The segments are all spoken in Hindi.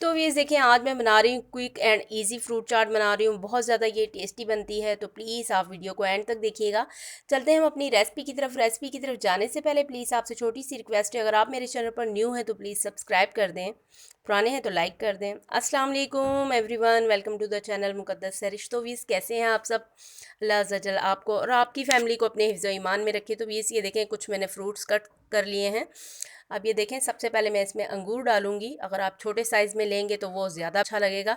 तो ये देखिए, आज मैं बना रही हूँ क्विक एंड इजी फ्रूट चाट बना रही हूँ। बहुत ज़्यादा ये टेस्टी बनती है, तो प्लीज़ आप वीडियो को एंड तक देखिएगा। चलते हैं हम अपनी रेसिपी की तरफ जाने से पहले प्लीज़ आपसे छोटी सी रिक्वेस्ट है, अगर आप मेरे चैनल पर न्यू हैं तो प्लीज़ सब्सक्राइब कर दें, पुराने हैं तो लाइक कर दें। अस्सलाम वालेकुम everyone, welcome to the channel Muqaddas Sarish. तो वीज़ कैसे हैं आप सब? अल्लाह अज़्ज़ा वजल आपको और आपकी फ़ैमिली को अपने हिफ्ज़ ईमान में रखे। तो वीज़ ये देखें, कुछ मैंने फ्रूट्स कट कर लिए हैं। अब ये देखें, सबसे पहले मैं इसमें अंगूर डालूंगी। अगर आप छोटे साइज़ में लेंगे तो वो ज़्यादा अच्छा लगेगा।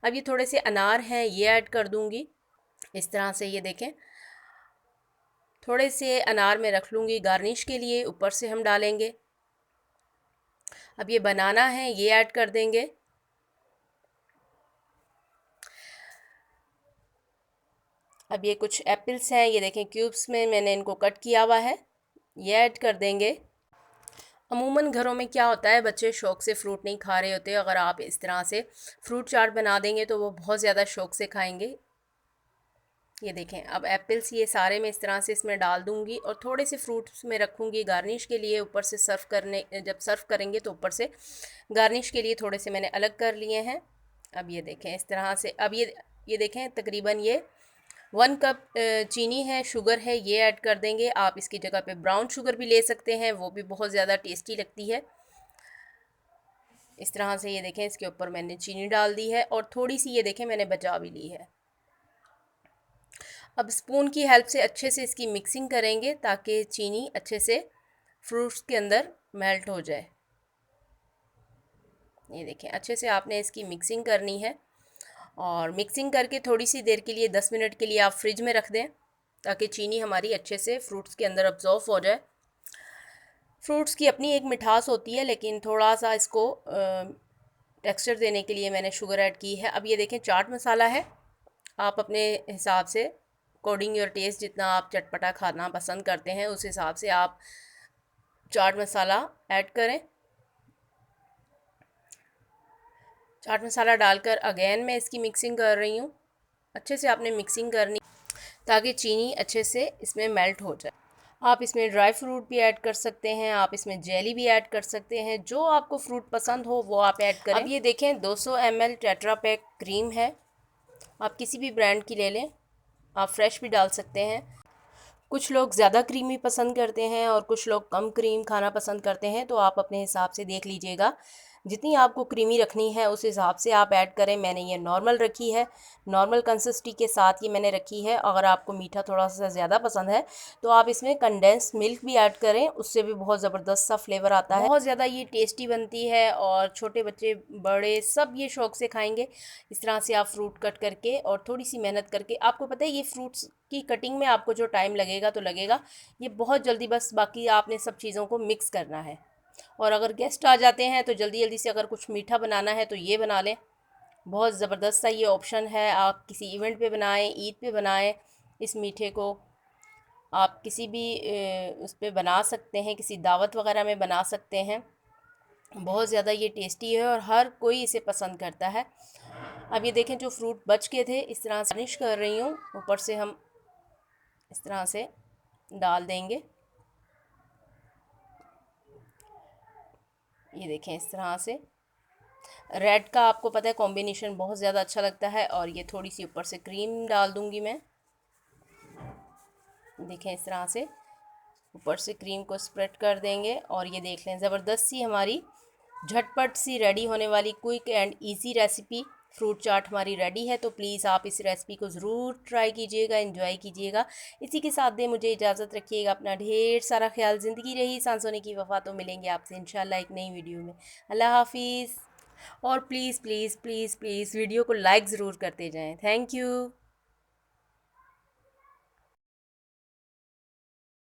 अब ये थोड़े से अनार हैं, ये ऐड कर दूंगी इस तरह से। ये देखें, थोड़े से अनार में रख लूँगी गार्निश के लिए, ऊपर से हम डालेंगे। अब ये बनाना है, ये ऐड कर देंगे। अब ये कुछ एप्पल्स हैं, ये देखें क्यूब्स में मैंने इनको कट किया हुआ है, ये ऐड कर देंगे। अमूमन घरों में क्या होता है, बच्चे शौक़ से फ्रूट नहीं खा रहे होते। अगर आप इस तरह से फ्रूट चाट बना देंगे तो वो बहुत ज़्यादा शौक़ से खाएंगे। ये देखें, अब एप्पल्स ये सारे मैं इस तरह से इसमें डाल दूंगी और थोड़े से फ्रूट्स में रखूँगी गार्निश के लिए। ऊपर से जब सर्व करेंगे तो ऊपर से गार्निश के लिए थोड़े से मैंने अलग कर लिए हैं। अब ये देखें इस तरह से। अब ये देखें, तकरीबन ये 1 कप चीनी है, शुगर है, ये ऐड कर देंगे। आप इसकी जगह पे ब्राउन शुगर भी ले सकते हैं, वो भी बहुत ज़्यादा टेस्टी लगती है। इस तरह से ये देखें, इसके ऊपर मैंने चीनी डाल दी है और थोड़ी सी ये देखें मैंने बचा भी ली है। अब स्पून की हेल्प से अच्छे से इसकी मिक्सिंग करेंगे ताकि चीनी अच्छे से फ्रूट्स के अंदर मेल्ट हो जाए। ये देखें, अच्छे से आपने इसकी मिक्सिंग करनी है और मिक्सिंग करके थोड़ी सी देर के लिए 10 मिनट के लिए आप फ्रिज में रख दें ताकि चीनी हमारी अच्छे से फ्रूट्स के अंदर अब्जॉर्व हो जाए। फ्रूट्स की अपनी एक मिठास होती है, लेकिन थोड़ा सा इसको टेक्सचर देने के लिए मैंने शुगर ऐड की है। अब ये देखें, चाट मसाला है, आप अपने हिसाब से अकॉर्डिंग योर टेस्ट, जितना आप चटपटा खाना पसंद करते हैं उस हिसाब से आप चाट मसाला ऐड करें। चाट मसाला डालकर अगेन मैं इसकी मिक्सिंग कर रही हूँ। अच्छे से आपने मिक्सिंग करनी ताकि चीनी अच्छे से इसमें मेल्ट हो जाए। आप इसमें ड्राई फ्रूट भी ऐड कर सकते हैं, आप इसमें जेली भी ऐड कर सकते हैं, जो आपको फ्रूट पसंद हो वो आप ऐड करें। अब ये देखें, 200 ml टेट्रा पैक क्रीम है, आप किसी भी ब्रांड की ले लें, आप फ्रेश भी डाल सकते हैं। कुछ लोग ज़्यादा क्रीमी पसंद करते हैं और कुछ लोग कम क्रीम खाना पसंद करते हैं, तो आप अपने हिसाब से देख लीजिएगा। जितनी आपको क्रीमी रखनी है उस हिसाब से आप ऐड करें। मैंने ये नॉर्मल रखी है, नॉर्मल कंसिस्टेंसी के साथ ये मैंने रखी है। अगर आपको मीठा थोड़ा सा ज़्यादा पसंद है तो आप इसमें कंडेंस मिल्क भी ऐड करें, उससे भी बहुत ज़बरदस्त सा फ्लेवर आता है। बहुत ज़्यादा ये टेस्टी बनती है और छोटे बच्चे बड़े सब ये शौक़ से खाएँगे। इस तरह से आप फ्रूट कट करके और थोड़ी सी मेहनत करके, आपको पता है ये फ्रूट्स की कटिंग में आपको जो टाइम लगेगा तो लगेगा, ये बहुत जल्दी, बस बाकी आपने सब चीज़ों को मिक्स करना है। और अगर गेस्ट आ जाते हैं तो जल्दी जल्दी से अगर कुछ मीठा बनाना है तो ये बना लें। बहुत ज़बरदस्त सा ये ऑप्शन है, आप किसी इवेंट पे बनाएं, ईद पे बनाएं। इस मीठे को आप किसी भी उस पे बना सकते हैं, किसी दावत वगैरह में बना सकते हैं। बहुत ज़्यादा ये टेस्टी है और हर कोई इसे पसंद करता है। अब ये देखें, जो फ्रूट बच के थे इस तरह से गार्निश कर रही हूँ, ऊपर से हम इस तरह से डाल देंगे। ये देखें, इस तरह से रेड का आपको पता है कॉम्बिनेशन बहुत ज़्यादा अच्छा लगता है। और ये थोड़ी सी ऊपर से क्रीम डाल दूंगी मैं। देखें, इस तरह से ऊपर से क्रीम को स्प्रेड कर देंगे और ये देख लें, ज़बरदस्त सी हमारी झटपट सी रेडी होने वाली quick and easy recipe fruit chaat हमारी रेडी है। तो प्लीज़ आप इस रेसिपी को ज़रूर ट्राई कीजिएगा, एंजॉय कीजिएगा। इसी के साथ दे मुझे इजाज़त, रखिएगा अपना ढेर सारा ख्याल। ज़िंदगी रही सांस होने की वफ़ा। तो मिलेंगे आपसे इंशाल्लाह एक नई वीडियो में। अल्लाह हाफिज़। और please please please please video को लाइक ज़रूर करते जाएँ। Thank you.